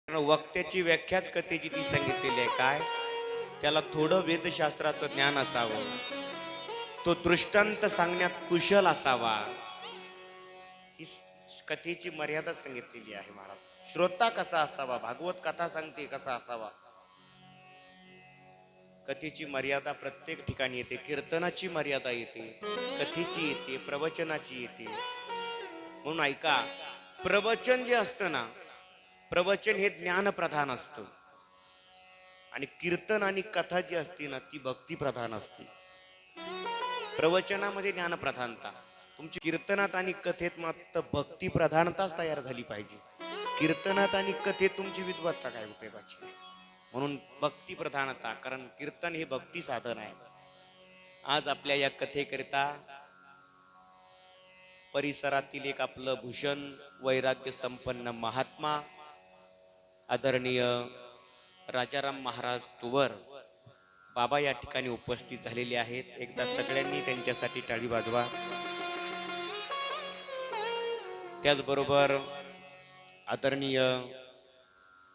वक्त्याची व्याख्याच कथेची ती सांगितलेली आहे. काय त्याला थोडं वेदशास्त्राचं ज्ञान असावं, तो दृष्टांत सांगण्यात कुशल असावा, ही कथेची मर्यादा सांगितलेली आहे महाराज. श्रोता कसा असावा, भागवत कथा सांगते कसा असावा, कथेची मर्यादा प्रत्येक ठिकाणी येते. कीर्तनाची मर्यादा येते, कथेची येते, प्रवचनाची येते. म्हणून ऐका, प्रवचन जे असतं ना, प्रवचन हे ज्ञान प्रधान असतं आणि कीर्तन आणि कथा जी असते ना ती भक्ती प्रधान असते. प्रवचनामध्ये ज्ञान प्रधानता, तुमची कीर्तनात आणि कथेत मात्र भक्ती प्रधानताच तयार झाली पाहिजे. कीर्तनात आणि कथेत तुमची विद्वत्ता काय उपयोगाची. म्हणून भक्ती प्रधानता, कारण कीर्तन हे भक्ती साधन आहे. आज आपल्या या कथेकरिता परिसरातील एक आपलं भूषण वैराग्य संपन्न महात्मा आदरणीय राजाराम महाराज तुवर बाबा या ठिकाणी उपस्थित झालेले आहेत. एकदा सगळ्यांनी त्यांच्यासाठी टाळी वाजवा. त्याचबरोबर आदरणीय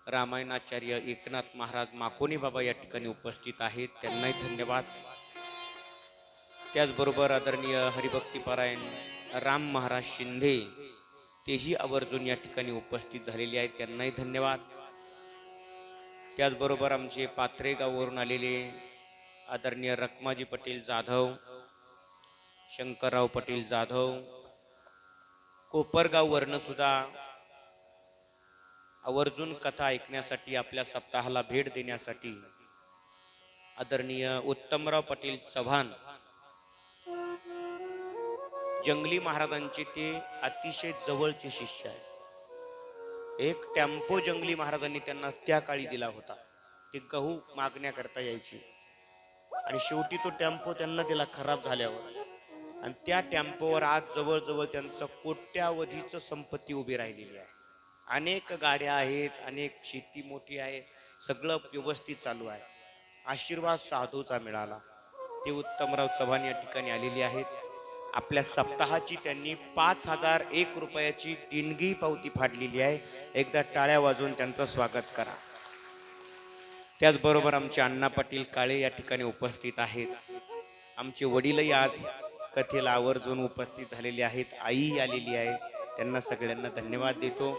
रामायणाचार्य एकनाथ महाराज माकोनी बाबा या ठिकाणी उपस्थित आहेत, त्यांनाही धन्यवाद. त्याचबरोबर आदरणीय हरिभक्तीपरायण राम महाराज शिंदे तेही आवर्जून या ठिकाणी उपस्थित झालेले आहेत, त्यांनाही धन्यवाद. त्याचबरोबर आमचे पाथरेगाववरून आलेले आदरणीय रखमाजी पटेल जाधव, शंकरराव पटेल जाधव, कोपरगाववरनं सुद्धा आवर्जून कथा ऐकण्यासाठी, आपल्या सप्ताहाला भेट देण्यासाठी आदरणीय उत्तमराव पटेल चव्हाण, जंगली महाराजांचे ते अतिशय जवळचे शिष्य आहेत. एक टेम्पो जंगली महाराजांनी त्यांना त्या काळी दिला होता. ते गहू मागण्याकरता यायची आणि शेवटी तो टेम्पो त्यांना दिला खराब झाल्यावर, आणि त्या टेम्पोवर आज जवळजवळ त्यांचं कोट्यावधीचं संपत्ती उभी राहिलेली आहे. अनेक गाड्या आहेत, अनेक शेती मोठी आहे, सगळं व्यवस्थित चालू आहे. आशीर्वाद साधूचा मिळाला. ते उत्तमराव चव्हाण या ठिकाणी आलेले आहेत. आपल्या सप्ताहाची त्यांनी 5,001 रुपयाची देणगी पावती फाडलेली आहे. एकदा टाळ्या वाजवून त्यांचं स्वागत करा. त्याचबरोबर आमचे अण्णा पाटील काळे या ठिकाणी उपस्थित आहेत. आमचे वडीलही आज कथेला आवर्जून उपस्थित झालेले आहेत. आई आलेली आहे, त्यांना सगळ्यांना धन्यवाद देतो.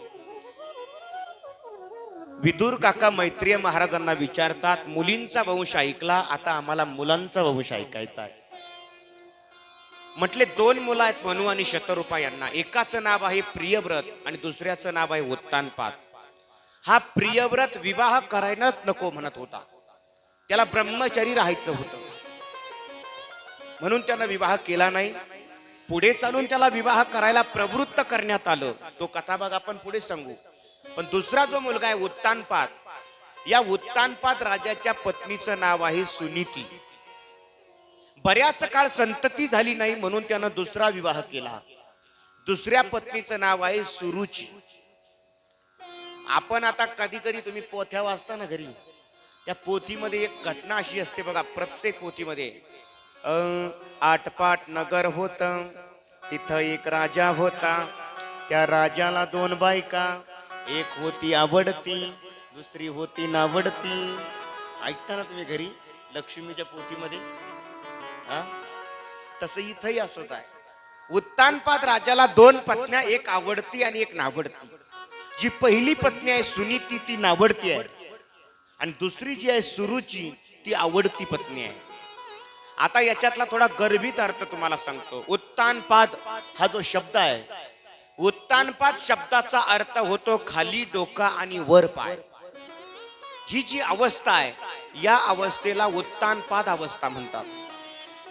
विदुर काका मैत्रेय महाराजांना विचारतात, मुलींचा वंश ऐकला, आता आम्हाला मुलांचा वंश ऐकायचा आहे. म्हटले 2 मुलं आहेत, मनु आणि शतरूपा यांना. एकाचं नाव आहे प्रियव्रत आणि दुसऱ्याचं नाव आहे उत्तानपाद. हा प्रियव्रत विवाह करायलाच नको म्हणत होता, त्याला ब्रह्मचारी राहायचं होतं, म्हणून त्यानं विवाह केला नाही. पुढे चालून त्याला विवाह करायला प्रवृत्त करण्यात आलं, तो कथा भाग आपण पुढे सांगू. पण दुसरा जो मुलगा आहे उत्तानपाद, या उत्तानपाद राजाच्या पत्नीचं नाव आहे सुनीती. बऱ्याच काळ संतती झाली नाही म्हणून त्यानं दुसरा विवाह केला. दुसऱ्या पत्नीचं नाव आहे सुरुची. आपण आता कधी कधी तुम्ही पोथ्या वाचता ना घरी, त्या पोथीमध्ये एक घटना अशी असते बघा, प्रत्येक पोथीमध्ये आटपाट नगर होत, तिथं एक राजा होता, त्या राजाला 2 बायका, एक होती आवडती, दुसरी होती नावडती. ऐकता ना तुम्ही घरी लक्ष्मीच्या पोथीमध्ये? तसं इथंही असंच आहे. उत्तानपाद राजाला 2 पत्न्या, एक आवडती आणि एक नावडती. जी पहिली पत्नी आहे सुनीती ती नावडती आहे, आणि दुसरी जी आहे सुरुची ती आवडती पत्नी आहे. आता याच्यातला थोडा गर्भित अर्थ तुम्हाला सांगतो. उत्तानपाद हा जो शब्द आहे, उत्तानपाद शब्दाचा अर्थ होतो खाली डोका आणि वर पाय. ही जी अवस्था आहे, या अवस्थेला उत्तानपाद अवस्था म्हणतात.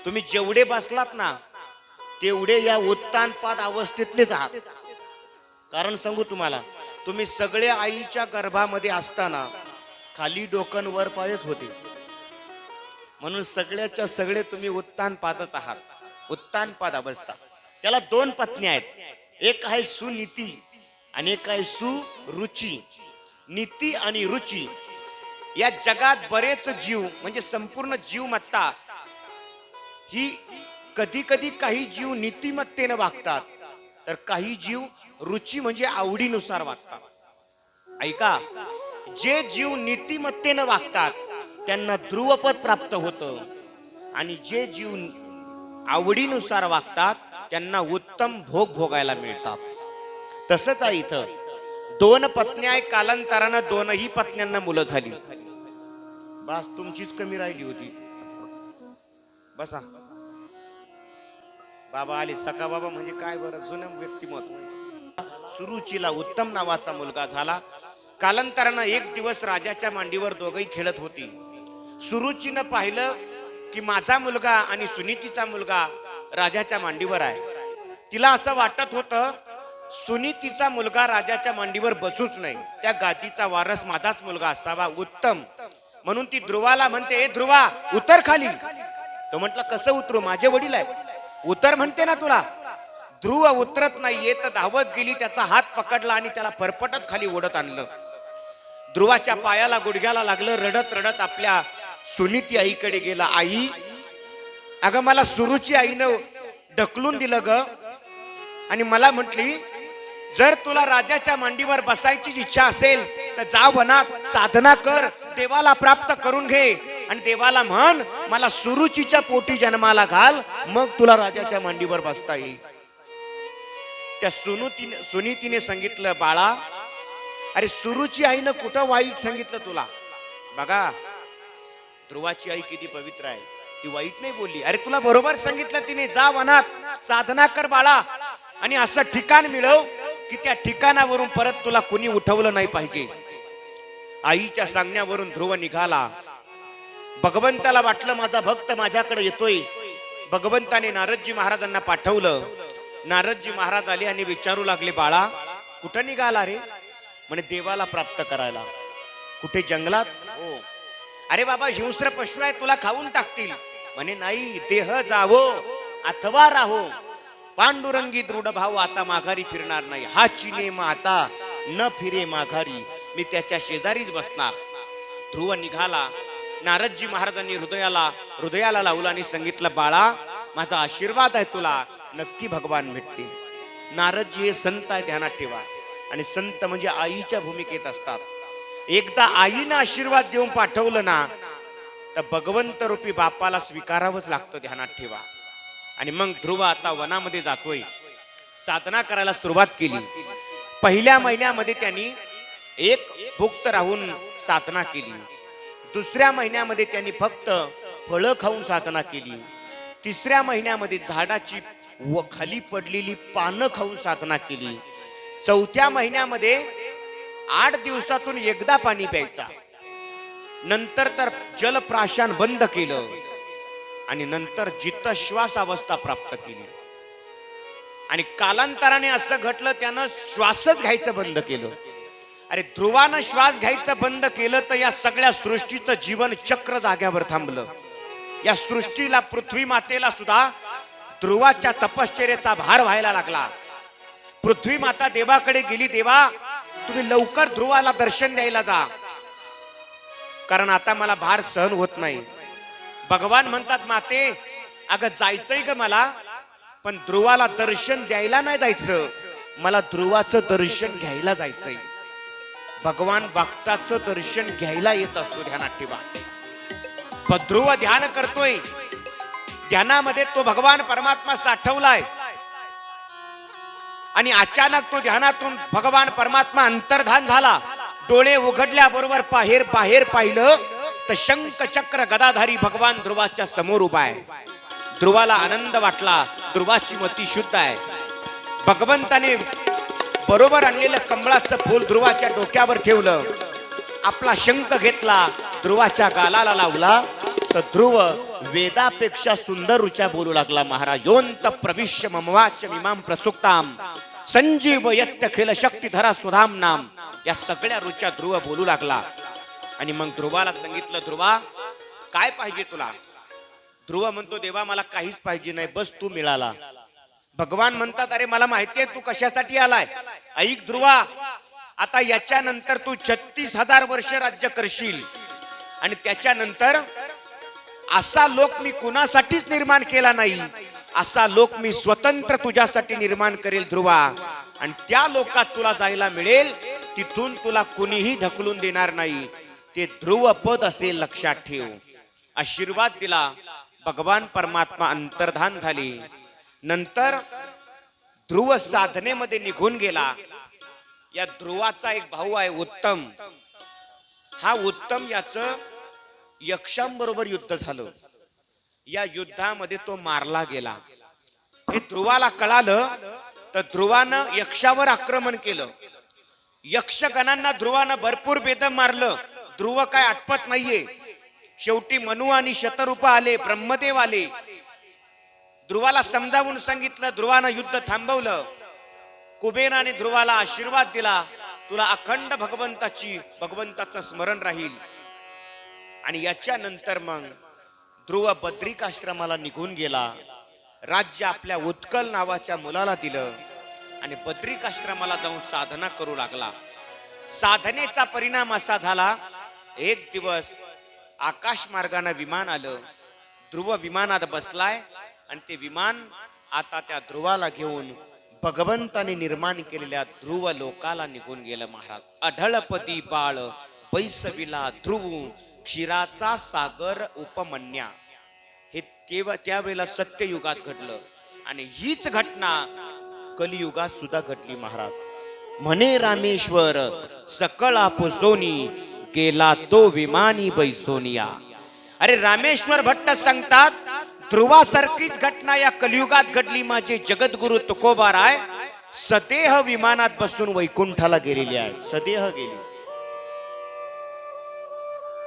तुम्ही जेवढे बसलात ना तेवढे या उत्तानपाद अवस्थेतलेच आहात. कारण सांगू तुम्हाला, तुम्ही सगळे आईच्या गर्भामध्ये असताना खाली डोकन वर पायच होते, म्हणून सगळ्याच्या सगळे तुम्ही उत्तानपादच आहात. उत्तानपाद अवस्था. त्याला 2 पत्नी आहेत, एक आहे सुनीती आणि एक आहे सुरुची. नीती आणि रुची, या जगात बरेच जीव म्हणजे संपूर्ण जीवमत्ता ही कधी कधी काही जीव नीतिमत्तेने वागतात, तर काही जीव रुची म्हणजे आवडीनुसार वागतात. ऐका, जे जीव नीतिमत्तेनं वागतात त्यांना ध्रुवपद प्राप्त होतं आणि जे जीव आवडीनुसार वागतात त्यांना उत्तम भोग भोगायला मिळतात. तसंच आहे इथं. दोन पत्नी आहे, कालांतरानं दोनही पत्न्यांना मुलं झाली. बस तुमचीच कमी राहिली होती. बसा. बाबा आले. सका बाबा म्हणजे काय बरं, जुनं व्यक्तिमत्व. सुरुचीला उत्तम नावाचा मुलगा झाला. कालांतरानं एक दिवस राजाच्या मांडीवर दोघही खेळत होती. सुरुचीनं पाहिलं की माझा मुलगा आणि सुनीतीचा मुलगा राजाच्या मांडीवर आहे. तिला असं वाटत होतं सुनीतीचा मुलगा राजाच्या मांडीवर बसूच नाही, त्या गादीचा वारस माझाच मुलगा असावा, उत्तम. म्हणून ती ध्रुवाला म्हणते, ए ध्रुवा उतर खाली. तो म्हटलं कसं उतरू, माझे वडील आहे. उतर म्हणते ना तुला. ध्रुव उतरत नाहीये तर धावत गेली, त्याचा हात पकडला आणि त्याला परपटत खाली ओढत आणलं. ध्रुवाच्या पायाला गुडघ्याला लागलं. रडत रडत आपल्या सुनीती आईकडे गेला. आई, अगं मला सुरुची आईनं ढकलून दिलं ग आणि मला म्हटली जर तुला राजाच्या मांडीवर बसायची इच्छा असेल तर जा वनात साधना कर, देवाला प्राप्त करून घे आणि देवाला म्हण मला सुरुचीच्या पोटी जन्माला घाल, मग तुला राजाच्या मांडीवर बसता येईल. त्या सुनीतीने सांगितलं, बाळा अरे सुरुची आईनं कुठं वाईट सांगितलं तुला. बघा ध्रुवाची आई किती पवित्र आहे, ती वाईट नाही बोलली. अरे तुला बरोबर सांगितलं तिने, जा वनात साधना कर बाळा आणि असं ठिकाण मिळव की त्या ठिकाणावरून परत तुला कोणी उठवलं नाही पाहिजे. आईच्या सांगण्यावरून ध्रुव निघाला. भगवंताला वाटलं माझा भक्त माझ्याकडे येतोय. भगवंताने नारदजी महाराजांना पाठवलं. नारदजी महाराज आले आणि विचारू लागले, बाळा कुठं निघाला रे. म्हणे देवाला प्राप्त करायला. कुठे, जंगलात. हो. अरे बाबा हिंस्र पशु आहे, तुला खाऊन टाकतील. म्हणे नाही, देह जावो अथवा राहो, पांडुरंगी दृढ भाव आता माघारी फिरणार नाही. हा चिने माता न फिरे माघारी, मी त्याच्या शेजारीच बसणार. ध्रुव निघाला. नारदजी महाराजांनी हृदयाला लावला आणि सांगितलं, बाळा माझा आशीर्वाद आहे तुला, नक्की भगवान भेटते. नारदजी हे संत आहे, ध्यानात ठेवा. आणि संत म्हणजे आईच्या भूमिकेत असतात. एकदा आईनं आशीर्वाद देऊन पाठवलं ना तर भगवंत रूपी बापाला स्वीकारावंच लागतं, ध्यानात ठेवा. आणि मग ध्रुव आता वनामध्ये जातोय. साधना करायला सुरुवात केली. पहिल्या महिन्यामध्ये त्यांनी एक भुक्त राहून साधना केली. दुसऱ्या महिन्यामध्ये त्यांनी फक्त फळं खाऊन साधना केली. तिसऱ्या महिन्यामध्ये झाडाची व खाली पडलेली पानं खाऊन साधना केली. चौथ्या महिन्यामध्ये 8 दिवसातून एकदा पाणी प्यायचा. नंतर तर जलप्राशन बंद केलं आणि नंतर जितश्वास अवस्था प्राप्त केली. आणि कालांतराने असं घडलं त्यानं श्वासच घ्यायचं बंद केलं. अरे ध्रुवानं श्वास घ्यायचं बंद केलं तर या सगळ्या सृष्टीचं जीवन चक्र जाग्यावर थांबलं. या सृष्टीला, पृथ्वी मातेला सुद्धा ध्रुवाच्या तपश्चर्याचा भार व्हायला लागला. पृथ्वी माता देवाकडे गेली, देवा तुम्ही लवकर ध्रुवाला दर्शन द्यायला जा, कारण आता मला भार सहन होत नाही. भगवान म्हणतात, माते अगं जायचंय का मला, पण ध्रुवाला दर्शन द्यायला नाही जायचं, मला ध्रुवाचं दर्शन घ्यायला जायचंय. भगवान भक्ताचं दर्शन घ्यायला येत असतो, ध्यानात ठेवा. ध्रुव ध्यान करतोय, ध्यानामध्ये तो भगवान परमात्मा साठवलाय आणि अचानक तो ध्यानातून भगवान परमात्मा अंतर्धान झाला. डोळे उघडल्याबरोबर बाहेर पाहिलं तर शंख चक्र गदाधारी भगवान ध्रुवाच्या समोर उभा आहे. ध्रुवाला आनंद वाटला, ध्रुवाची मती शुद्ध आहे. भगवंताने बरोबर आणलेलं कमळाचं फूल ध्रुवाच्या डोक्यावर ठेवलं, आपला शंख घेतला, ध्रुवाच्या गालाला लावला तर ध्रुव वेदापेक्षा सुंदर रुचा बोलू लागला. महाराज योंत प्रविश्य ममवाच मिमाम प्रसुक्ताम संजीव यत्य खेल शक्तिधरा सुधाम नाम, या सगळ्या रुचा ध्रुव बोलू लागला. आणि मग ध्रुवाला सांगितलं, ध्रुवा काय पाहिजे तुला. ध्रुव म्हणतो, देवा मला काहीच पाहिजे नाही, बस तू मिळाला. भगवान म्हणतात, अरे मला माहितीये तू कशासाठी आलाय. ऐक ध्रुवा, आता याच्यानंतर तू 36,000 वर्ष राज्य करशील आणि त्याच्यानंतर असा लोक मी कुणासाठीच निर्माण केला नाही, असा लोक मी स्वतंत्र तुझ्यासाठी निर्माण करेल ध्रुवा. आणि त्या लोकात तुला जायला मिळेल तिथून तुला कुणीही ढकलून देणार नाही. ते ध्रुव पद असेल लक्षात ठेव. आशीर्वाद दिला. भगवान परमात्मा अंतर्धान झाले. नंतर ध्रुव साधनेमध्ये निघून गेला. या ध्रुवाचा एक भाऊ आहे उत्तम. हा उत्तम याच यक्षांबरोबर युद्ध झालं. या युद्धामध्ये तो मारला गेला. हे ध्रुवाला कळालं तर ध्रुवानं यक्षावर आक्रमण केलं. यक्षगणांना ध्रुवानं भरपूर बेदम मारलं. ध्रुव काय आटपत नाहीये. शेवटी मनु आणि शतरूप आले, ब्रह्मदेव आले. ध्रुवाला समजावून सांगितलं. ध्रुवानं युद्ध थांबवलं. कुबेराने ध्रुवाला आशीर्वाद दिला, तुला अखंड भगवंताचं स्मरण राहील. आणि याच्या नंतर मग ध्रुव बद्रिकाश्रमाला निघून गेला. राज्य आपल्या उत्कल नावाच्या मुलाला दिलं आणि बद्रिकाश्रमाला जाऊन साधना करू लागला. साधनेचा परिणाम असा झाला, एक दिवस आकाश मार्गाने विमान आलं. ध्रुव विमानात बसलाय आणि ते विमान आता त्या ध्रुवाला घेऊन भगवंताने निर्माण केलेल्या ध्रुव लोकाला निघून गेलं. महाराज अढळपदी बाळ बैसविला ध्रुव क्षीराचा सागर उपमन्या. हे त्यावेळेला सत्ययुगात घडलं आणि हीच घटना कलियुगात सुद्धा घडली. महाराज म्हणे रामेश्वर सकळा पुसोनी गेला तो विमानी बैसोनिया. अरे रामेश्वर भट्ट सांगतात, ध्रुवासारखीच घटना या कलियुगात घडली. माझे जगद्गुरु तुकोबाराय सदेह विमानात बसून वैकुंठाला गेलेली आहे. सदेह गेली.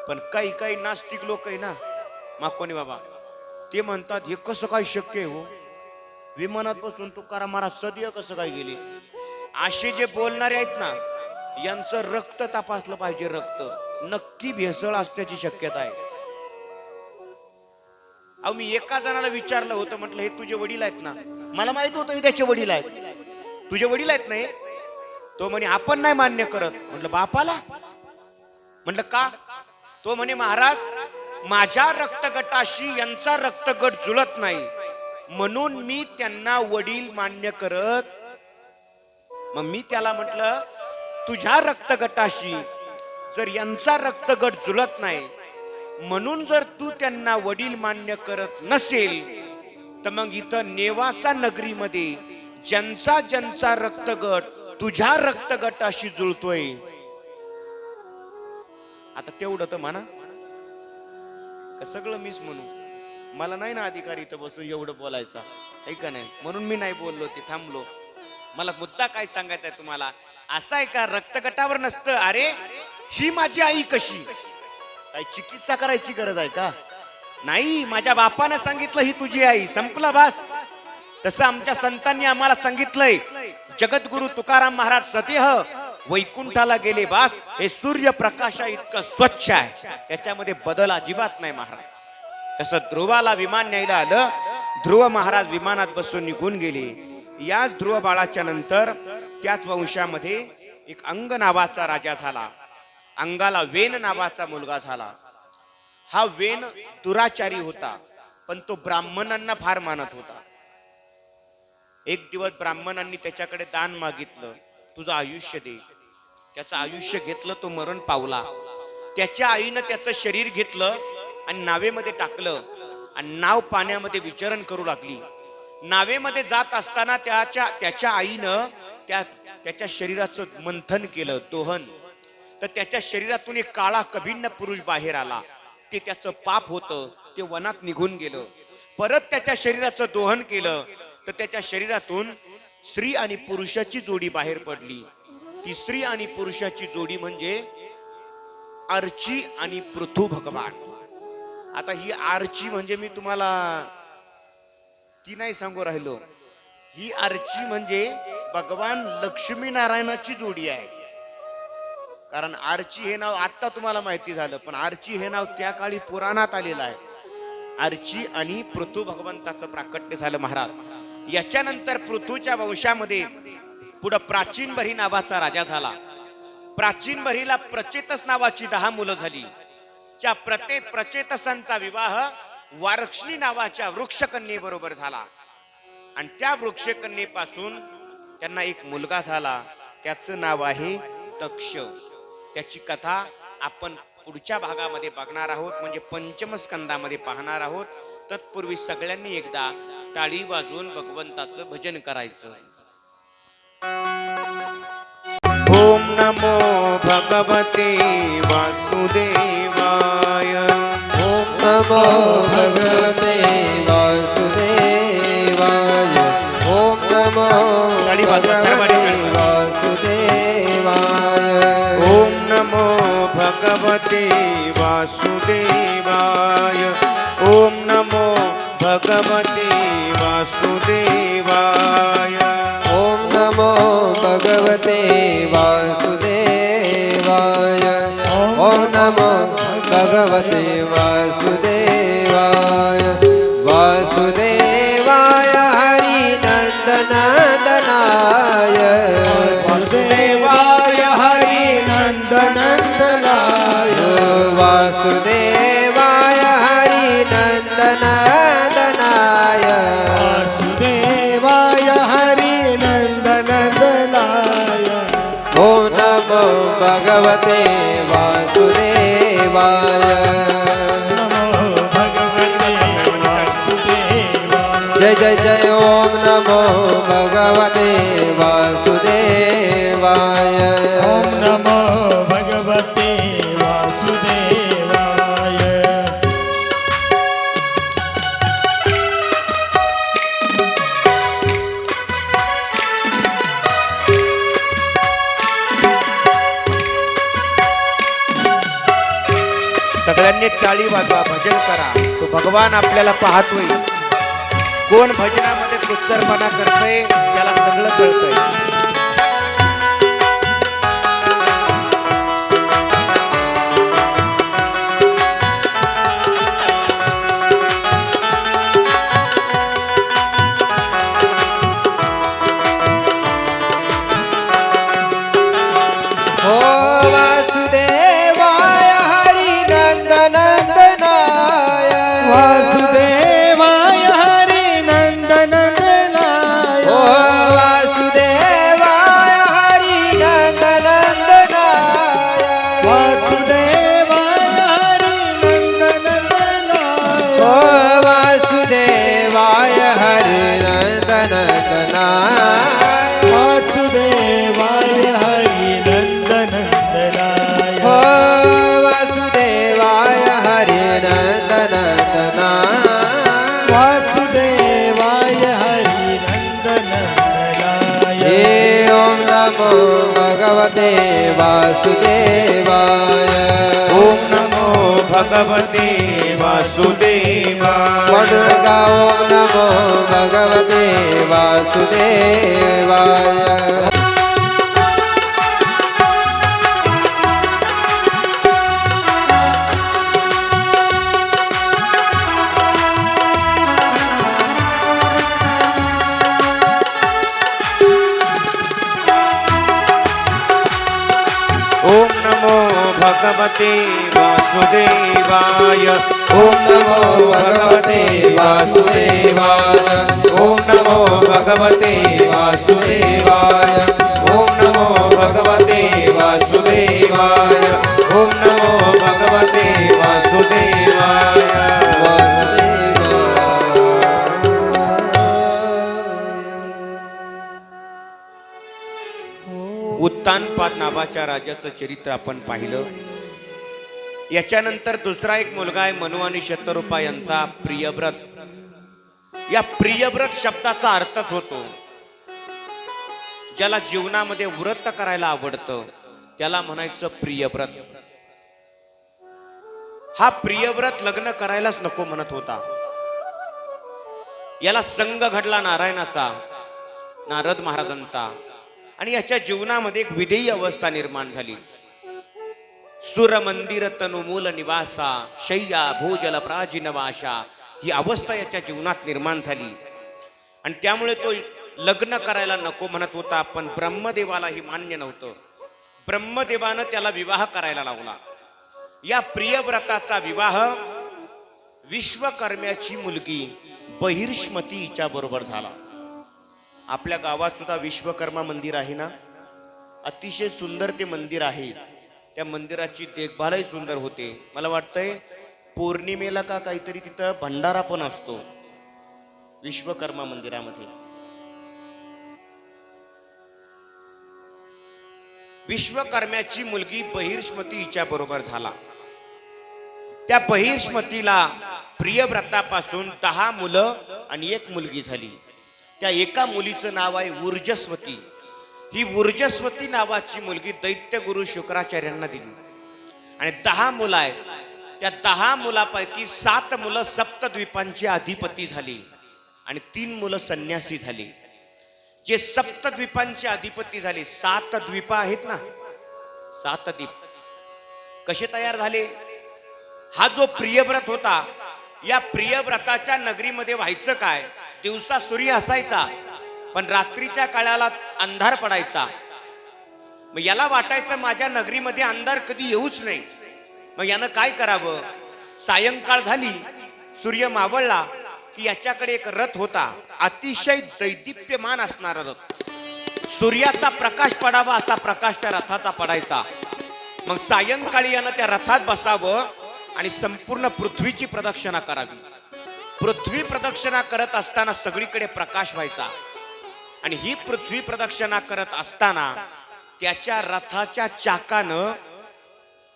पण काही काही नास्तिक लोक आहे ना, माकोनी बाबा, ते म्हणतात हे कसं काय शक्य आहे हो, विमानात बसून तुकाराम महाराज सदेह कसं काय गेली. असे जे बोलणारे आहेत ना, यांचं रक्त तपासलं पाहिजे. रक्त नक्की भेसळ असण्याची शक्यता आहे. अहो मी एका जणाला विचारलं होतं, म्हटलं हे तुझे वडील आहेत ना. मला माहित होतं हे त्याचे वडील आहेत. तुझे वडील आहेत नाही. तो म्हणे आपण नाही मान्य करत. म्हटलं बापाला. म्हटलं का. तो म्हणे महाराज माझ्या रक्तगटाशी यांचा रक्तगट जुळत नाही, म्हणून मी त्यांना वडील मान्य करत. मग मी त्याला म्हटलं तुझ्या रक्तगटाशी जर यांचा रक्तगट जुळत नाही, म्हणून जर तू त्यांना वडील मान्य करत नसेल, तर मग इथं नेवासा नगरीमध्ये ज्यांचा ज्यांचा रक्तगट तुझ्या रक्तगटाशी जुळतोय, आता तेवढं तर म्हणा का सगळं मीच म्हणू. मला नाही ना अधिकार इथं बसून एवढं बोलायचा, आहे का नाही. म्हणून मी नाही बोललो, ते थांबलो. मला मुद्दा काय सांगायचा आहे तुम्हाला. असा आहे का रक्तगटावर नसतं. अरे ही माझी आई कशी, काही चिकित्सा करायची गरज आहे का. नाही, माझ्या बापानं सांगितलं ही तुझी आई, संपला बास. तसं आमच्या संतांनी आम्हाला सांगितलंय. जगद्गुरु तुकाराम महाराज सदेह वैकुंठाला गेले बास. हे सूर्य प्रकाशा इतकं स्वच्छ आहे, त्याच्यामध्ये बदल अजिबात नाही महाराज. तसं ध्रुवाला विमान न्यायला आलं. ध्रुव महाराज विमानात बसून निघून गेले. याच ध्रुव बाळाच्या नंतर त्याच वंशामध्ये एक अंग नावाचा राजा झाला. अंगाला वेन नावाचा मुलगा झाला. हा वेन दुराचारी होता, पण तो ब्राह्मणांना फार मानत होता. एक दिवस ब्राह्मणांनी त्याच्याकडे दान मागितलं, तुझं आयुष्य दे. त्याचं आयुष्य घेतलं, तो मरण पावला. त्याच्या आईनं त्याचं शरीर घेतलं आणि नावेमध्ये टाकलं आणि नाव पाण्यामध्ये विचरण करू लागली. नावेमध्ये जात असताना त्याच्या आईनं त्याच्या शरीराचं मंथन केलं, दोहन. तर त्याच्या शरीरातून एक काळा कभिन्न पुरुष बाहेर आला. ते त्याचं पाप होतं, ते वनात निघून गेलं. परत त्याच्या शरीराचं दोहन केलं तर त्याच्या शरीरातून स्त्री आणि पुरुषाची जोडी बाहेर पडली. ती स्त्री आणि पुरुषाची जोडी म्हणजे अर्ची आणि पृथु भगवान. आता ही अर्ची म्हणजे मी तुम्हाला ती नाही सांगू राहिलो. ही अर्ची म्हणजे भगवान लक्ष्मी नारायणाची जोडी आहे. कारण आर्ची हे नाव आता तुम्हाला माहिती झालं, पण आर्ची हे नाव त्या काळी पुराणात आलेलं आहे. आर्ची आणि पृथु भगवंताचं प्राकट्य झालं महाराज. याच्यानंतर पृथूच्या वंशामध्ये पुढे प्राचीन बरी नावाचा राजा झाला. प्राचीन बरीला प्रचेतस नावाची 10 मुलं झाली. त्या प्रत्येक प्रचेतसांचा विवाह वारक्षणी नावाच्या वृक्षकन्येबरोबर झाला आणि त्या वृक्षकन्येपासून त्यांना एक मुलगा झाला. त्याचं नाव आहे दक्ष, त्याची कथा आपण पुढच्या भागामध्ये बघणार आहोत, म्हणजे पंचम स्कंदामध्ये पाहणार आहोत. तत्पूर्वी सगळ्यांनी एकदा टाळी वाजवून भगवंताचं भजन करायचं. ओम नमो भगवते वासुदेवाय. ओम नमो भगवते वासुदेवाय. ओम नमो भगवते वासुदेवाय. ओम नमो भगवते वासुदेवाय. ओम नमो भगवते वासुदेवाय. ओम नमो भगवते वासुदेवाय. ओम नमो भगवते वासुदेवाय. वासुदेवाय हरि नंदनंदनाय. वासुदेवाय हरि नंदनंदनाय. वासुदेवाय हरि नंदनंदनाय. वासुदेवाय हरि नंदनंदनाय. ओम नमो भगवते वासुदेवाय. जय जय जय. ओम नमो भगवते वासुदेवाय. ओम नमो भगवते वासुदेवाय. सगळ्यांनी टाळी वाजवा, भजन करा. तो भगवान आपल्याला पाहतोय. कोण भजनामध्ये कुत्सरपणा करतोय त्याला सगळं कळतंय. ओ वासुदेवाय हरि नंदनंदनाय. वासुदेवाय हरि नंदनंदनाय. ओ वासुदेवाय हरि नंदनंदनाय. वासुदेवाय हरि नंदनंदनाय. ओ वासुदेवाय हरि नंदनंदनाय. वासुदेवाय हरि नंदनंदनाय. ओ वासुदेवाय हरि नंदनंदनाय. वासुदेवाय हरि नंदनंदनाय. ओम नमो भगवते वासुदेवाय. ओम नमो भगवते वासुदेवाय. वडगा ओम नमो भगवते वासुदेवाय. ओम नमो भगवते वासुदेवाय. ओम नमो भगवते वासुदेवाय. ओम नमो भगवते वासुदेवाय. ओम नमो भगवते वासुदेवाय. ओम नमो भगवते वासुदेवाय. उत्तानपाद नावाच्या राजाचं चरित्र आपण पाहिलं. याच्यानंतर दुसरा एक मुलगा आहे मनु आणि शतरूपा यांचा प्रियव्रत. या प्रियव्रत शब्दाचा अर्थच होतो ज्याला जीवनामध्ये व्रत करायला आवडतं त्याला म्हणायचं प्रियव्रत. हा प्रियव्रत लग्न करायलाच नको म्हणत होता. याला संग घडला नारायणाचा, नारद महाराजांचा, आणि याच्या जीवनामध्ये एक विधेयी अवस्था निर्माण झाली. सुर मंदिर तनु मूल निवासा शय्या भोजल प्राजिनवाशा ही अवस्था याच्या जीवनात निर्माण झाली. आणि त्यामुळे तो लग्न करायला नको म्हणत होता. पण ब्रह्मदेवाला ही मान्य नव्हतं. ब्रह्मदेवानं त्याला विवाह करायला लावला. या प्रियव्रताचा विवाह विश्वकर्म्याची मुलगी बहिर्ष्मती हिच्या बरोबर झाला. आपल्या गावात सुद्धा विश्वकर्मा मंदिर आहे ना. अतिशय सुंदर ते मंदिर आहे. त्या मंदिराची देखभालही सुंदर होते. मला वाटतंय पौर्णिमेला का काहीतरी तिथं भंडारा पण असतो विश्वकर्मा मंदिरामध्ये. विश्वकर्म्याची मुलगी बहिर्ष्मती हिच्या बरोबर झाला. त्या बहिर्ष्मतीला प्रियव्रतापासून 10 मुलं आणि 1 मुलगी झाली. त्या एका मुलीचं नाव आहे ऊर्जस्वती. ही ऊर्जस्वती नावाची मुलगी दैत्यगुरु शुक्राचार्यांना दिली आणि 10 मुलं आहेत. त्या 10 मुलापैकी 7 मुलं सप्तद्वीपांचे अधिपती झाली आणि 3 मुलं संन्यासी झाली. जे सप्तद्वीपांचे अधिपती झाले, 7 द्वीप आहेत ना, 7 द्वीप कसे तयार झाले? हा जो प्रियव्रत होता, या प्रियव्रताच्या नगरीमध्ये व्हायचं काय? दिवसा सूर्य असायचा पण रात्रीच्या काळाला अंधार पडायचा. मग याला वाटायचं माझ्या नगरीमध्ये अंधार कधी येऊच नाही. मग यानं काय करावं? सायंकाळ झाली, सूर्य मावळला की याच्याकडे एक रथ होता, अतिशय दैदिप्यमान असणारा रथ. सूर्याचा प्रकाश पडावा असा प्रकाश त्या रथाचा पडायचा. मग सायंकाळी यानं त्या रथात बसावं आणि संपूर्ण पृथ्वीची प्रदक्षिणा करावी. पृथ्वी प्रदक्षिणा करत असताना सगळीकडे प्रकाश व्हायचा आणि ही पृथ्वी प्रदक्षिणा करत असताना त्याच्या रथाच्या चाकानं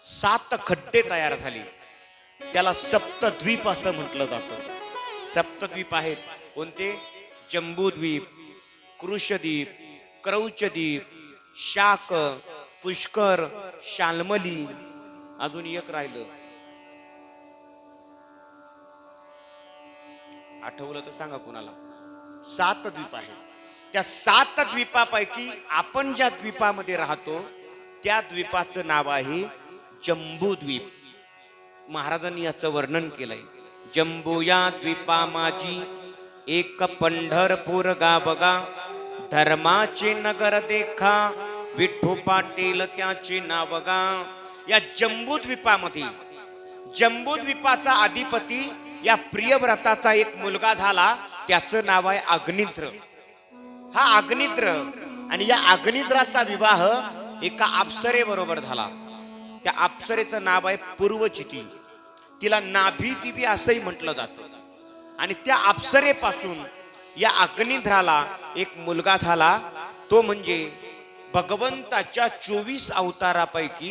7 खड्डे तयार झाले. त्याला सप्तद्वीप असं म्हटलं जातं. सप्तद्वीप आहेत कोणते? जम्बूद्वीप, कृशद्वीप, क्रौचद्वीप, शाक, पुष्कर, शाल्मली, अजून एक राहिलं, आठवलं तर सांगा कुणाला. 7 द्वीप आहेत. त्या 7 द्वीपापैकी आपण ज्या द्वीपामध्ये राहतो त्या द्वीपाचं नाव आहे जम्बूद्वीप. महाराजांनी याचं वर्णन केलंय. जम्बू या द्वीपा माझी एक पंढरपूर गावगा, धर्माचे नगर देखा विठ्ठू पाटील त्याचे नावगा. या जम्बूद्वीपामध्ये जम्बूद्वीपाचा अधिपती या प्रियव्रताचा एक मुलगा झाला, त्याचं नाव आहे अग्निद्र. हा अग्निद्र आणि या अग्निद्राचा विवाह एका अप्सरे बरोबर झाला. त्या अप्सरेचं नाव आहे पूर्वचिती. तिला नाभी दिवी असंही म्हटलं जातं. आणि त्या अप्सरेपासून या अग्निद्राला एक मुलगा झाला, तो म्हणजे भगवंताच्या 24 अवतारापैकी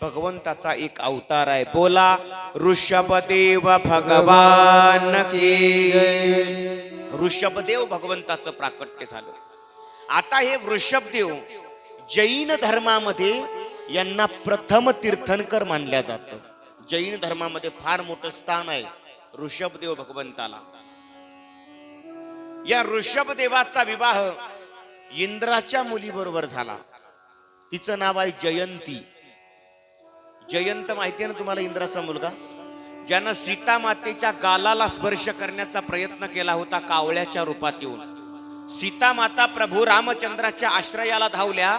भगवंताचा एक अवतार आहे. बोला ऋषभदेव भगवान की जय. ऋषभदेव भगवंताचं प्राकट्य झालं. आता हे ऋषभदेव जैन धर्मामध्ये यांना प्रथम तीर्थंकर मानल्या जातं. जैन धर्मामध्ये फार मोठं स्थान आहे ऋषभदेव भगवंताला. या ऋषभदेवाचा विवाह इंद्राच्या मुलीबरोबर झाला. तिचं नाव आहे जयंती. जयंत माहिती आहे ना तुम्हाला, इंद्राचा मुलगा, ज्यानं सीता मातेच्या गालाला स्पर्श करण्याचा प्रयत्न केला होता कावळ्याच्या रूपात येऊन. सीता माता प्रभू रामचंद्राच्या आश्रयाला धावल्या.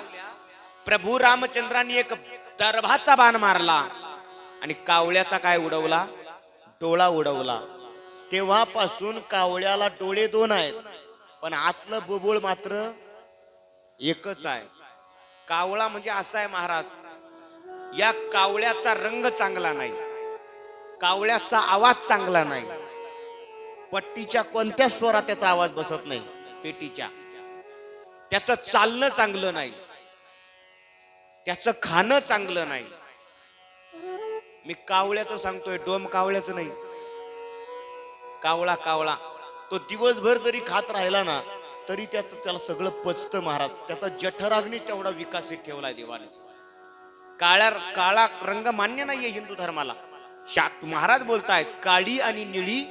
प्रभू रामचंद्रांनी एक दर्भाचा बाण मारला आणि कावळ्याचा काय उडवला? डोळा उडवला. तेव्हापासून कावळ्याला डोळे 2 आहेत पण आतलं बुबुळ मात्र एकच आहे. कावळा म्हणजे असा आहे महाराज, या कावळ्याचा रंग चांगला नाही, कावळ्याचा आवाज चांगला नाही, पट्टीच्या कोणत्या स्वरात त्याचा आवाज बसत नाही, पेटीच्या, त्याचं चालणं चांगलं नाही, त्याचं खाणं चांगलं नाही. मी कावळ्याचं सांगतोय, डोम कावळ्याचं नाही. कावळा कावळा तो दिवसभर जरी खात राहिला ना तरी त्याला सगळं पचतं महाराज. त्याचा जठराग्नीच तेवढा विकसित ठेवलाय देवाने. काळा रंग मान्य नाहीये हिंदू धर्माला. महाराज बोलतायत काळी आणि निळी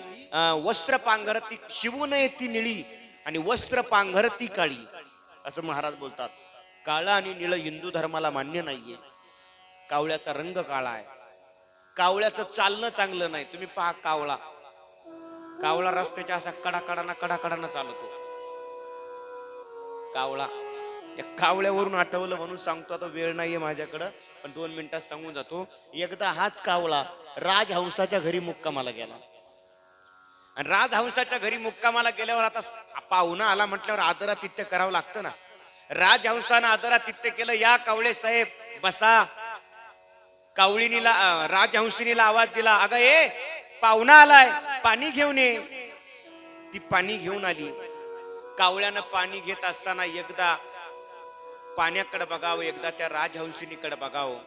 वस्त्र पांघरती, शिवू नये ती निळी आणि वस्त्र पांघरती काळी, असं महाराज बोलतात. काळा आणि निळ हिंदू धर्माला मान्य नाहीये. कावळ्याचा रंग काळा आहे. कावळ्याचं चालणं चांगलं नाही. तुम्ही पहा कावळा रस्त्याच्या असा कडाकडाना चालतो. कावळा, या कावळ्यावरून आठवलं म्हणून सांगतो. आता वेळ नाहीये माझ्याकडं पण 2 मिनिटात सांगून जातो. एकदा हाच कावळा राजहंसाच्या घरी मुक्कामाला गेला आणि राजहंसाच्या घरी मुक्कामाला गेल्यावर आता पाहुणा आला म्हटल्यावर आदरातिथ्य करावं लागतं ना. राजहंसानं आदरातिथ्य केलं. या कावळे साहेब बसा. कावळीनीला राजहंसिनीला आवाज दिला, अगं ए पाहुणा आलाय, पाणी घेऊन ये. ती पाणी घेऊन आली. कावळ्यानं पाणी घेत असताना एकदा पाण्याकडे बघावं, एकदा त्या राजहंसिनीकडे बघावं.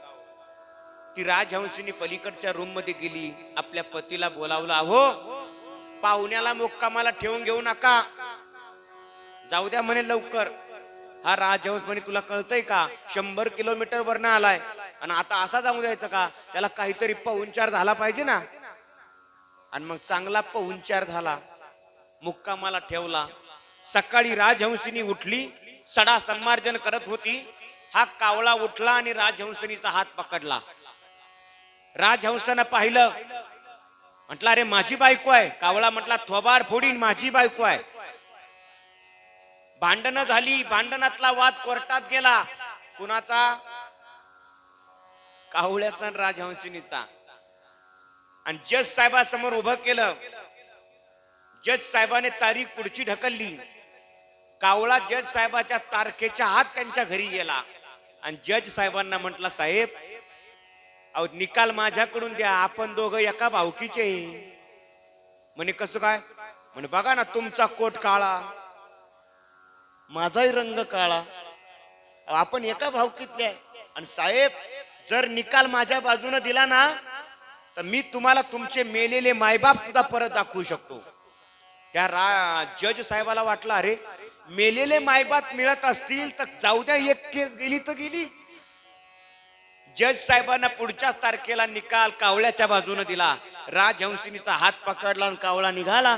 ती राजहंसिनी पलीकडच्या रूम मध्ये गेली. आपल्या पतीला बोलावलं, अहो पाहुण्याला मुक्कामाला ठेवून घेऊ नका, जाऊ द्या म्हणे लवकर. हा राजहंस म्हणे, तुला कळतंय का, 100 किलोमीटर वरनं आलाय आणि आता असा जाऊ द्यायचं का, त्याला काहीतरी पाहुणचार झाला पाहिजे ना. आणि मग चांगला पाहुणचार झाला, मुक्कामाला ठेवला. सकाळी राजहंसिनी उठली, सडा संमार्जन करत होती. हा कावळा उठला आणि राजहंसिनीचा हात पकडला. राजहंसानं पाहिलं, म्हटलं अरे माझी बायको आहे. कावळा म्हटला, थोबाड फोडीन, माझी बायको आहे. भांडणं झाली. भांडणातला वाद कोर्टात गेला. कुणाचा? कावळ्याचा आणि राजहंसिनीचा. आणि जज साहेबासमोर उभं केलं. जज साहेबाने तारीख पुढची ढकलली. कावळा जज साहेबाच्या तारखेच्या आत त्यांच्या घरी गेला आणि जज साहेबांना म्हटला, साहेब अहो निकाल माझ्याकडून द्या, आपण दोघं एका भावकीचे. म्हणे कसं काय? म्हणे बघा ना, तुमचा कोट काळा, माझाही रंग काळा, आपण एका भावकीतले आहे. आणि साहेब जर निकाल माझ्या बाजूने दिला ना, तर मी तुम्हाला तुमचे मेलेले मायबाप सुद्धा परत दाखवू शकतो. त्या जज साहेबाला वाटलं, अरे मेलेले मायबाप मिळत असतील तर जाऊ द्या, एक केस गेली तर गेली. जज साहेबांना पुढच्याच तारखेला निकाल कावळ्याच्या बाजूने दिला. राजहंसिनीचा हात पकडला आणि कावळा निघाला.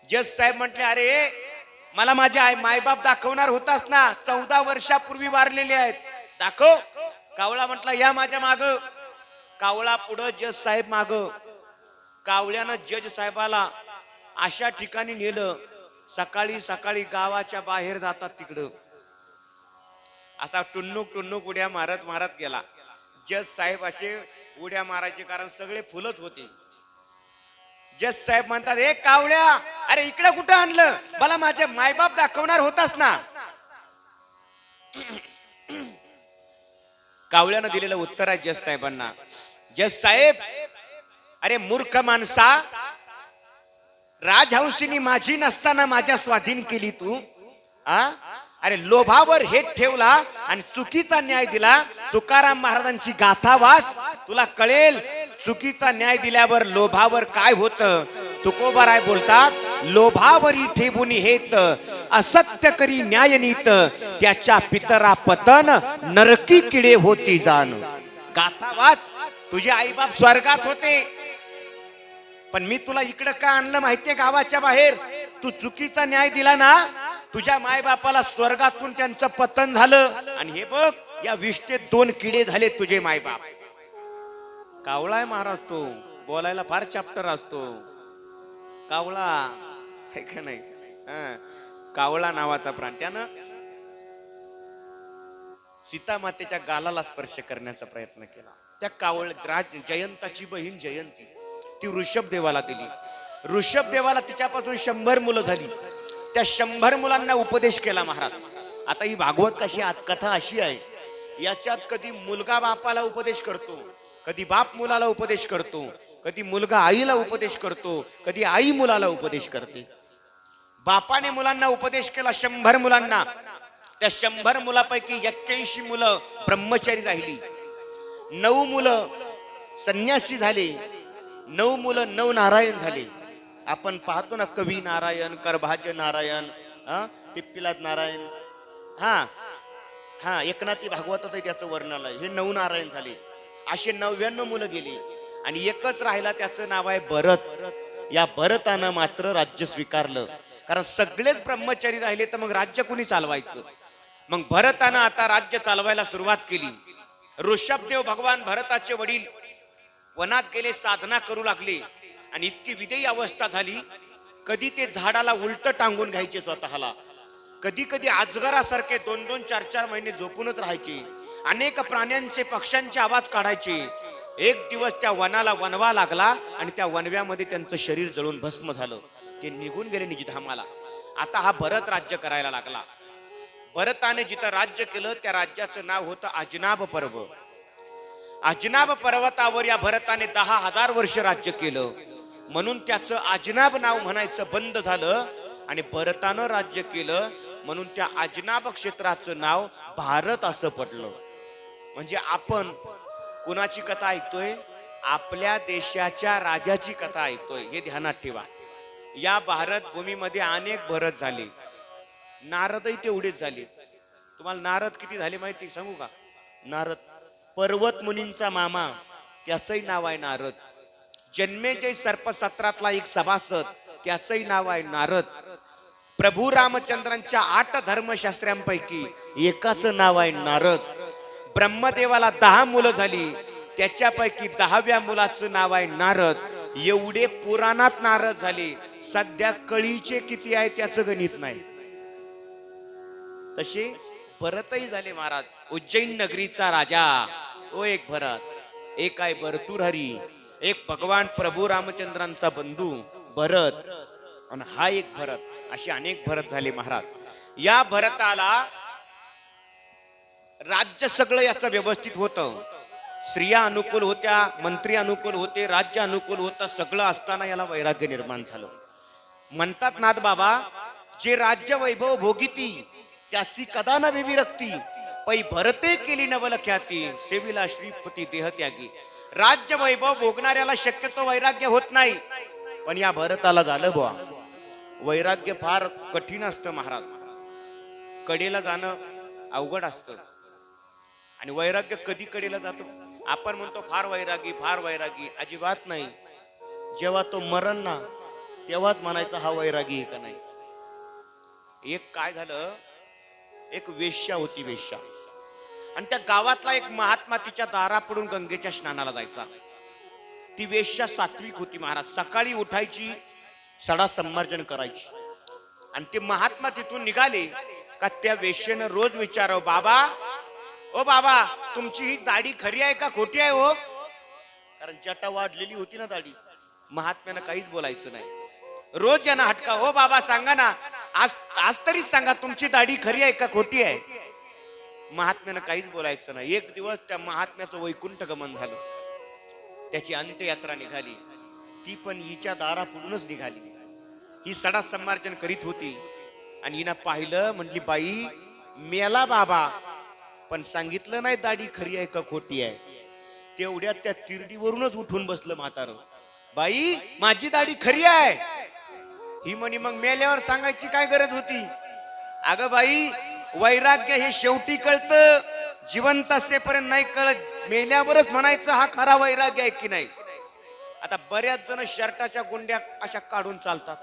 जज साहेब म्हटले, अरे मला माझे मायबाप दाखवणार होतास ना, 14 वर्षापूर्वी वारलेले आहेत, दाखव. कावळा म्हटला, या माझ्या माग. कावळा पुढं, जज साहेब माग. कावळ्यानं जज साहेबाला अशा ठिकाणी नेलं, सकाळी सकाळी गावाच्या बाहेर जातात तिकडं. असा टुन्नुक टुन्नुक उड्या मारत मारत गेला. जज साहेब असे उड्या मारायचे, कारण सगळे फुलच होते. जज साहेब म्हणतात, ए कावळ्या, अरे इकडे कुठं आणलं, मला माझे मायबाप दाखवणार होतास ना. कावळ्यानं दिलेलं उत्तर आहे जज साहेबांना, जज साहेब, अरे मूर्ख माणसा, राजहंसिनी माझी नसताना माझ्या स्वाधीन केली तू. अरे लोभावर हेट ठेवला आणि चुकीचा न्याय दिला. तुकाराम महाराजांची गाथा वाच, तुला कळेल चुकीचा न्याय दिल्यावर लोभावर काय होतं. तुकोबाराय बोलतात, लोभावरी ठेवून हेत, असत्य करी न्याय नीत, त्याच्या पितरा पतन नरकी किडे होती जाण. गाथा वाच, तुझे आईबाप स्वर्गात होते, पण मी तुला इकडं का आणलं माहितीये, गावाच्या बाहेर. तू चुकीचा न्याय दिला ना, तुझ्या मायबापाला स्वर्गातून त्यांचं पतन झालं. आणि हे बघ, या विष्ठेत 2 किडे झाले तुझे मायबाप. कावळा आहे महाराज, तो बोलायला फार चॅप्टर असतो. कावळा आहे का नाही? कावळा नावाचा प्राण. त्यानं सीता मातेच्या गालाला स्पर्श करण्याचा प्रयत्न केला. त्या जयंताची बहीण जयंती, ती ऋषभदेवाला दिली. ऋषभदेवाला तिच्यापासून 100 मुलं झाली. त्या 100 मुलांना उपदेश केला महाराज. आता ही भागवत कथा अशी आहे, याच्यात कधी मुलगा बापाला उपदेश करतो, कधी बाप मुलाला उपदेश करतो, कधी मुलगा आईला उपदेश करतो, कधी आई मुलाला उपदेश करते. बापाने मुलांना उपदेश केला 100 मुलांना. त्या 100 मुलापैकी 81 मुलं ब्रह्मचारी राहिली, 9 मुलं संन्यासी झाले, 9 मुलं 9 नारायण झाले. आपण पाहतो ना, कवी नारायण, करभाज्य नारायण, पिप्पिलाद नारायण, एकनाथी भागवतात त्याचं वर्णन आहे. हे 9 नारायण झाले. असे 99 मुलं गेली आणि एकच राहिला, त्याचं नाव आहे भरत. या भरतानं मात्र राज्य स्वीकारलं, कारण सगळेच ब्रह्मचारी राहिले तर मग राज्य कुणी चालवायचं. मग भरतानं आता राज्य चालवायला सुरुवात केली. ऋषभदेव भगवान भरताचे वडील वनात गेले, साधना करू लागले आणि इतकी विदेयी अवस्था झाली, कधी ते झाडाला उलट टांगून घ्यायचे स्वतःला, कधी कधी अजगरासारखे 2-2, 4-4 महिने झोपूनच राहायचे. अनेक प्राण्यांचे, पक्ष्यांचे आवाज काढायचे. एक दिवस त्या वनाला वनवा लागला आणि त्या वनव्यामध्ये त्यांचं शरीर जळून भस्म झालं. ते निघून गेले निजधामाला. आता हा भरत राज्य करायला लागला. भरताने जिथं राज्य केलं त्या राज्याचं नाव होतं अजनाब पर्व. अजनाब पर्वतावर या भरताने 10,000 वर्ष राज्य केलं, म्हणून त्याचं अजनाब नाव म्हणायचं बंद झालं आणि भरतानं राज्य केलं म्हणून त्या अजनाब क्षेत्राचं नाव भारत असं पडलं. म्हणजे आपण कुणाची कथा ऐकतोय? आपल्या देशाच्या राजाची कथा ऐकतोय, हे ध्यानात ठेवा. या भारत भूमीमध्ये अनेक भरत झाले, नारदही तेवढेच झाले. तुम्हाला नारद किती झाले माहिती सांगू का? नारद पर्वत मुनींचा मामा, त्याचंही नाव आहे नारद. जन्मेजय सर्पसत्रातला एक सभासद, त्याचंही नाव आहे नारद. प्रभू रामचंद्रांच्या 8 धर्मशास्त्रांपैकी एकाचं नाव आहे नारद. ब्रह्मदेवाला 10 मुलं झाली, त्याच्यापैकी 10व्या मुलाचं नाव आहे नारद. एवढे पुराणात नारद झाले. सध्या कळीचे किती आहे त्याचं गणित नाही. तसे भरतही झाले महाराज. उज्जैन नगरीचा राजा तो एक भरत, एक आहे भर्तृहरी, एक भगवान प्रभू रामचंद्रांचा बंधू भरत, आणि हा एक भरत. असे अनेक भरत झाले महाराज. या भरताला राज्य सगळं याचं व्यवस्थित होतं. स्त्रिया अनुकूल होत्या, मंत्री अनुकूल होते, राज्य अनुकूल होतं. सगळं असताना याला वैराग्य निर्माण झालं. म्हणतात नाथ बाबा, जे राज्य वैभव भोगिती त्यासी कदा न विरक्ती, पै भरते केली नवल ख्याती, सेविला श्रीपती देह त्यागी. राज्य वैभव भोगणाऱ्याला शक्यतो वैराग्य होत नाही, पण या भरताला झालं बुवा. वैराग्य फार कठीण असतं महाराज. कडेला जाणं अवघड असतं. आणि वैराग्य कधी कडेला जातो? आपण म्हणतो फार वैरागी, फार वैरागी. अजिबात नाही. जेव्हा तो मरण ना, तेव्हाच म्हणायचं हा वैरागी आहे का नाही. एक काय झालं, एक वेश्या होती, वेश्या. आणि त्या गावातला एक महात्मा तिच्या दारापुढून गंगेच्या स्नानाला जायचा. ती वेश्या सात्विक होती महाराज. सकाळी उठायची, सडा संमार्जन करायची. आणि ते महात्मा तिथून निघाले का त्या वेश्येनं रोज विचारावं, बाबा ओ बाबा, तुमची ही दाढी खरी आहे का खोटी आहे हो? कारण जटा वाढलेली होती ना दाढी. महात्म्यानं काहीच बोलायचं नाही. रोज यांना हटका, हो बाबा सांगा ना, आज आज तरी सांगा तुमची दाढी खरी आहे का खोटी आहे? महात्म्यानं काहीच बोलायचं नाही. एक दिवस त्या महात्म्याचं वैकुंठ गमन झालं. त्याची अंत्ययात्रा निघाली. ती पण हिच्या दारापुढूनच निघाली. ही सडा संमार्जन करीत होती आणि हिनं पाहिलं, म्हटली बाई मेला बाबा, पण सांगितलं नाही दाढी खरी आहे का खोटी आहे. तेवढ्यात त्या तिरडीवरूनच उठून बसलं म्हातारं. बाई माझी दाढी खरी आहे. ही म्हणी मग मेल्यावर सांगायची काय गरज होती? अगं बाई, वैराग्य हे शेवटी कळतं, जिवंत असेपर्यंत नाही कळत. मेल्यावरच म्हणायचं हा खरा वैराग्य आहे की नाही. आता बऱ्याच जण शर्टाच्या गुंड्या अशा काढून चालतात.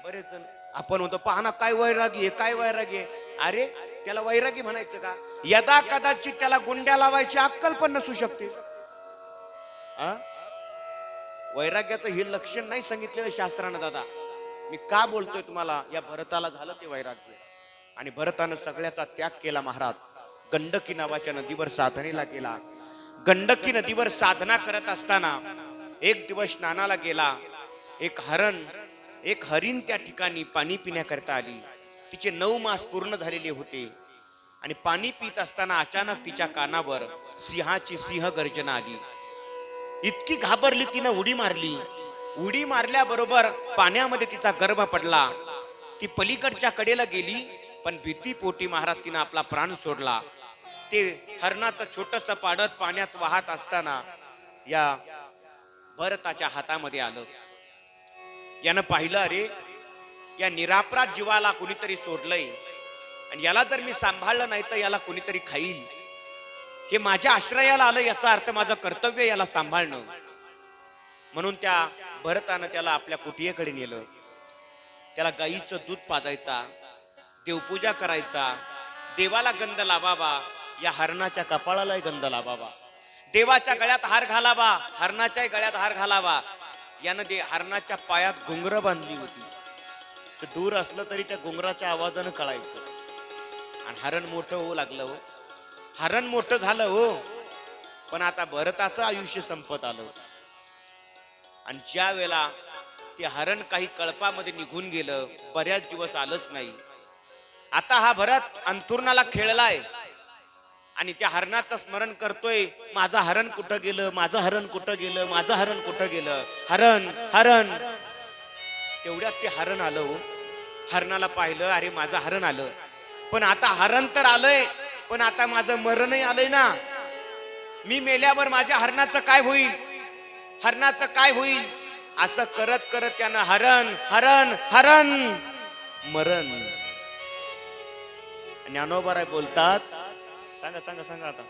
बरेच जण आपण म्हणतो पहा ना काय वैरागी आहे, काय वैरागी आहे. अरे त्याला वैरागी म्हणायचं का? यदा कदाचित त्याला गुंड्या लावायची अक्कल पण नसू शकते. वैराग्याचं हे लक्षण नाही सांगितलेलं शास्त्रानं दादा. मी का बोलतोय तुम्हाला? या भरताला झालं ते वैराग्य. आणि भरतानं सगळ्याचा त्याग केला महाराज. गंडकी नावाच्या नदीवर साधनेला गेला. गंडकी नदीवर साधना करत असताना एक दिवस स्नानाला गेला. एक हरिण त्या ठिकाणी पाणी पिण्याकरता आली. तिचे 9 मास पूर्ण झालेले होते आणि पाणी पित असताना अचानक तिच्या कानावर सिंहाची सिंह गर्जना आली. इतकी घाबरली, तिनं उडी मारली. उडी मारल्याबरोबर पाण्यामध्ये तिचा गर्भ पडला. ती पलीकडच्या कडेला गेली, पण भीतीपोटी महाराज तिनं आपला प्राण सोडला. ते हरणाचं छोटस पाडत पाण्यात वाहत असताना या भरताच्या हातामध्ये आलं. यानं पाहिलं, अरे या निरापराध जीवाला कोणीतरी सोडलंय आणि याला जर मी सांभाळलं नाही तर याला कोणीतरी खाईल. हे माझ्या आश्रयाला आलं, याचा अर्थ माझं कर्तव्य याला सांभाळणं. म्हणून त्या भरतानं त्याला आपल्या कुटियेकडे नेलं. त्याला गाईचं दूध पाजायचा, देवपूजा करायचा, देवाला गंध लावावा, या हरणाच्या कपाळाला गंध लावावा, देवाच्या गळ्यात हार घालावा, हरणाच्या गळ्यात हार घालावा. यानं ते हरणाच्या पायात घुंगर बांधली होती. तर दूर असलं तरी त्या घुंगराच्या आवाजानं कळायचं. आणि हरण मोठं होऊ लागलं हो. हरण मोठं झालं हो. पण आता भरताचं आयुष्य संपत आलं. आणि ज्या वेळेला ते हरण काही कळपामध्ये निघून गेलं, बऱ्याच दिवस आलंच नाही. आता हा भरत अंथुरणाला खेळलाय आणि त्या हरणाचं स्मरण करतोय, माझं हरण कुठं गेलं, माझं हरण कुठं गेलं, माझं हरण कुठं गेलं, हरण हरण. तेवढ्यात ते हरण आलं हो. हरणाला पाहिलं, अरे माझं हरण आलं, पण आता हरण तर आलंय, पण आता माझं मरणही आलंय ना. मी मेल्यावर माझ्या हरणाचं काय होईल, हरणाचं काय होईल. असं करत करत त्यानं हरण हरण हरण मरण. ज्ञानोबा बोलतात, सांगा सांगा सांगा आता.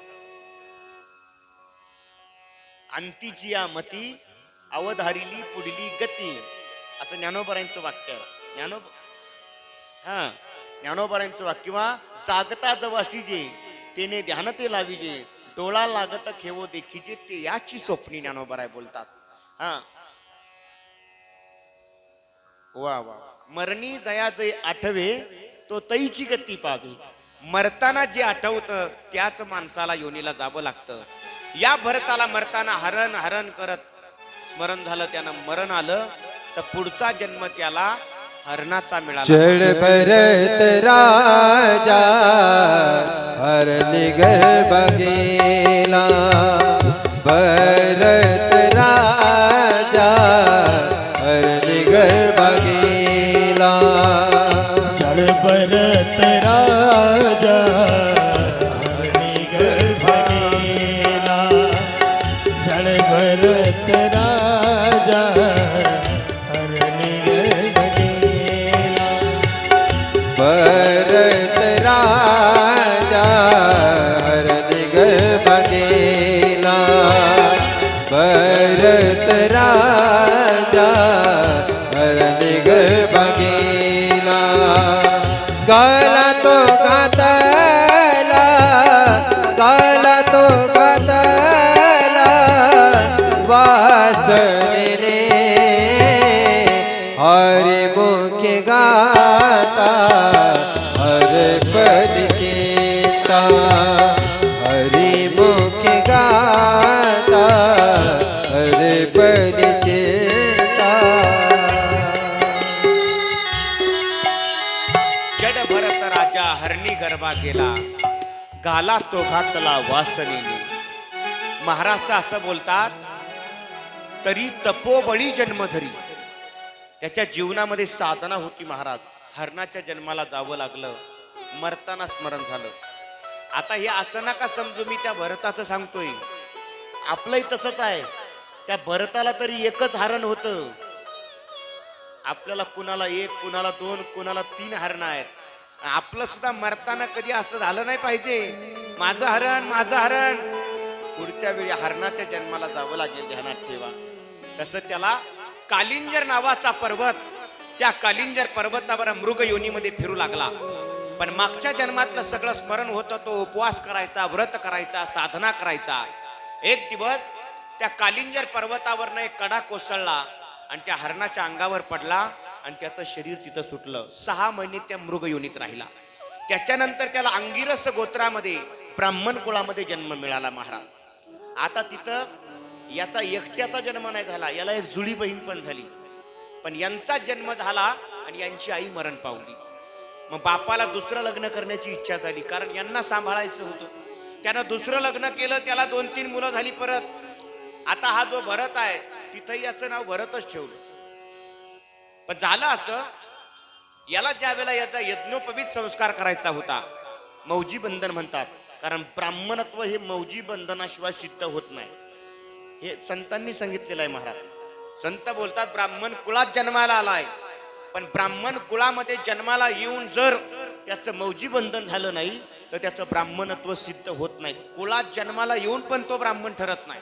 अंतीची या मती अवधारिली पुढली गती, असं ज्ञानोबरांचं वाक्य आहे. ज्ञानोबरांचं वाक्य. किंवा जागता जवासी जे तेने ध्यान ते लाविजे, डोळा लागत खेवो देखीजे ते याची स्वप्नी, ज्ञानोबराय बोलतात. हा वा वा. मरणी जया जय आठवे तो तैची गती पावे. मरताना जे आठवतं त्याच माणसाला योनीला जावं लागतं. या भरताला मरताना हरण हरण करत स्मरण झालं, त्यानं मरण आलं, तर पुढचा जन्म त्याला हरणाचा मिळाला. चढ़ भरत राजा हरनि गर्भ गेला, भरत राजा हरनि गर्भ गेला. जड़ भरत राजा हरणी गर्भ गेला. जड़ भरत राजा हरणी गर्भ गेला. भरत राजा हरनि गर्भ गेला, भरत राजा हरनि गर्भ गेला. गाला तो घातला, गाला तो घातला वासनेने, हरि मुखे गाता हर पद चिंता, हरि मुखे गाता हर पद चिंता. जड भरत राजा हरणी गर्भा गेला, गाला तो घातला वासनेने. महाराष्ट्र असं बोलतात, तरी तपोबळी जन्मधरी. त्याच्या जीवनामध्ये साधना होती महाराज. हरणाच्या जन्माला जावं लागलं, मरताना स्मरण झालं. आता हे असं नका समजू मी त्या भरताचं सांगतोय, आपलंही तसंच आहे. त्या भरताला तरी एकच हरण होतं, आपल्याला कुणाला एक, कुणाला दोन, कुणाला 3 हरण आहेत. आपलं सुद्धा मरताना कधी असं झालं नाही पाहिजे, माझं हरण माझं हरण. पुढच्या वेळी हरणाच्या जन्माला जावं लागेल, ध्यानात ठेवा. तसं त्याला कालिंजर नावाचा पर्वत, त्या कालिंजर पर्वतावर मृग योनीमध्ये फिरू लागला. पण मागच्या जन्मातलं सगळं स्मरण होतं. तो उपवास करायचा, व्रत करायचा, साधना करायचा. एक दिवस त्या कालिंजर पर्वतावरनं एक कडा कोसळला आणि त्या हरणाच्या अंगावर पडला आणि त्याचं शरीर तिथं सुटलं. 6 महिने त्या मृग योनीत राहिला. त्याच्यानंतर त्याला अंगिरस गोत्रामध्ये ब्राह्मण कुळामध्ये जन्म मिळाला महाराज. आता तिथं याचा एकट्याचा जन्म नाही झाला, याला एक जुळी बहीण पण झाली. पण यांचा जन्म झाला आणि यांची आई मरण पावली. मग बापाला दुसरं लग्न करण्याची इच्छा झाली, कारण यांना सांभाळायचं होतं. त्यानं दुसरं लग्न केलं, त्याला 2-3 मुलं झाली परत. आता हा जो भरत आहे तिथं याचं नाव भरतच ठेवलं. पण झालं असं, याला ज्या वेळेला याचा यज्ञोपवीत संस्कार करायचा होता, मौजी बंधन म्हणतात, कारण ब्राह्मणत्व हे मौजी बंधनाशिवाय सिद्ध होत नाही, हे संतांनी सांगितलेलं आहे महाराज. संत बोलतात ब्राह्मण कुळात जन्माला आलाय, पण ब्राह्मण कुळामध्ये जन्माला येऊन जर त्याचं मौजी बंधन झालं नाही तर त्याचं ब्राह्मणत्व सिद्ध होत नाही. कुळात जन्माला येऊन पण तो ब्राह्मण ठरत नाही.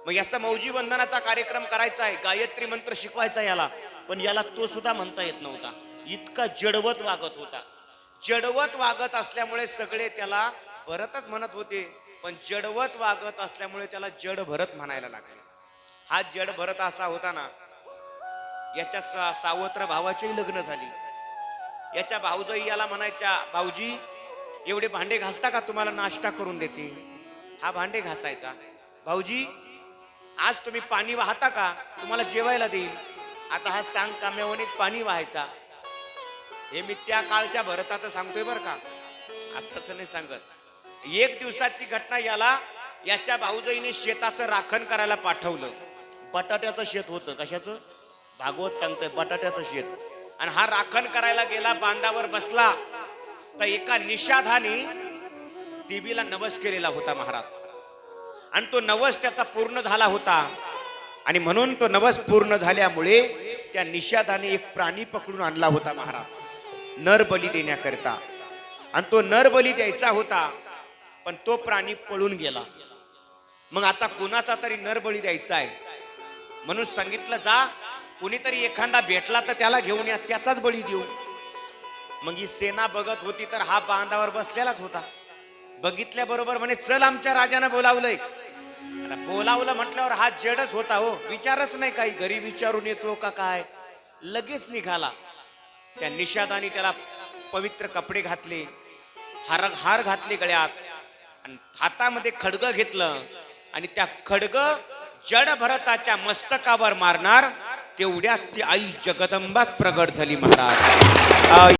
मग याचा मौजी बंधनाचा कार्यक्रम करायचा आहे, गायत्री मंत्र शिकवायचा याला, पण याला तो सुद्धा म्हणता येत नव्हता, इतका जडवत वागत होता. जडवत वागत असल्यामुळे सगळे त्याला भरतच म्हणत होते, पण जडवत वागत असल्यामुळे त्याला जड भरत म्हणायला लागले. हा जड भरत असा होता ना, याच्या सावत्र भावाची लग्न झाली. याच्या भाऊजाई याला म्हणायच्या, भाऊजी एवढे भांडे घासता का, तुम्हाला नाश्ता करून देते. हा भांडे घासायचा. भाऊजी आज तुम्ही पाणी वाहता का, तुम्हाला जेवायला देईल. आता हा सांग काम्यावणीत पाणी वाहायचा. हे मी त्या काळच्या भरताचं सांगतोय बरं का, आताच नाही सांगत. एक दिवसाची घटना. याच्या भाऊजाईने शेताचं राखण करायला पाठवलं. बटाट्याचं शेत होतं. कशाचं? भागवत सांगतोय बटाट्याचं शेत. आणि हा राखण करायला गेला, बांधावर बसला तर एका निषाधाने देवीला नवस केलेला होता महाराज. आणि तो नवस त्याचा पूर्ण झाला होता. आणि म्हणून तो नवस पूर्ण झाल्यामुळे त्या निषादाने एक प्राणी पकडून आणला होता महाराज, नर बली देण्याकरिता. आणि तो नर बली द्यायचा होता, पण तो प्राणी पळून गेला. मग आता कुणाचा तरी नर बळी द्यायचा आहे म्हणून सांगितलं, जा कुणीतरी एखादा भेटला तर त्याला घेऊन या, त्याचाच बळी देऊ. मग ही सेना बघत होती तर हा बांधावर बसलेलाच होता. बघितल्या बरोबर म्हणे, चल आमच्या राजानं बोलावलंय. आता बोलावलं म्हटल्यावर हा जडच होता हो, विचारच नाही काही, घरी विचारून येतो का काय. लगेच निघाला. त्या निषादाने त्याला पवित्र कपडे घातले, हार घातले गळ्यात, आणि हातामध्ये खडग घेतलं. आणि त्या खडग जड भरताच्या मस्तकावर मारणार तेवढ्यात ती आई जगदंबाच प्रगट झाली महाराज.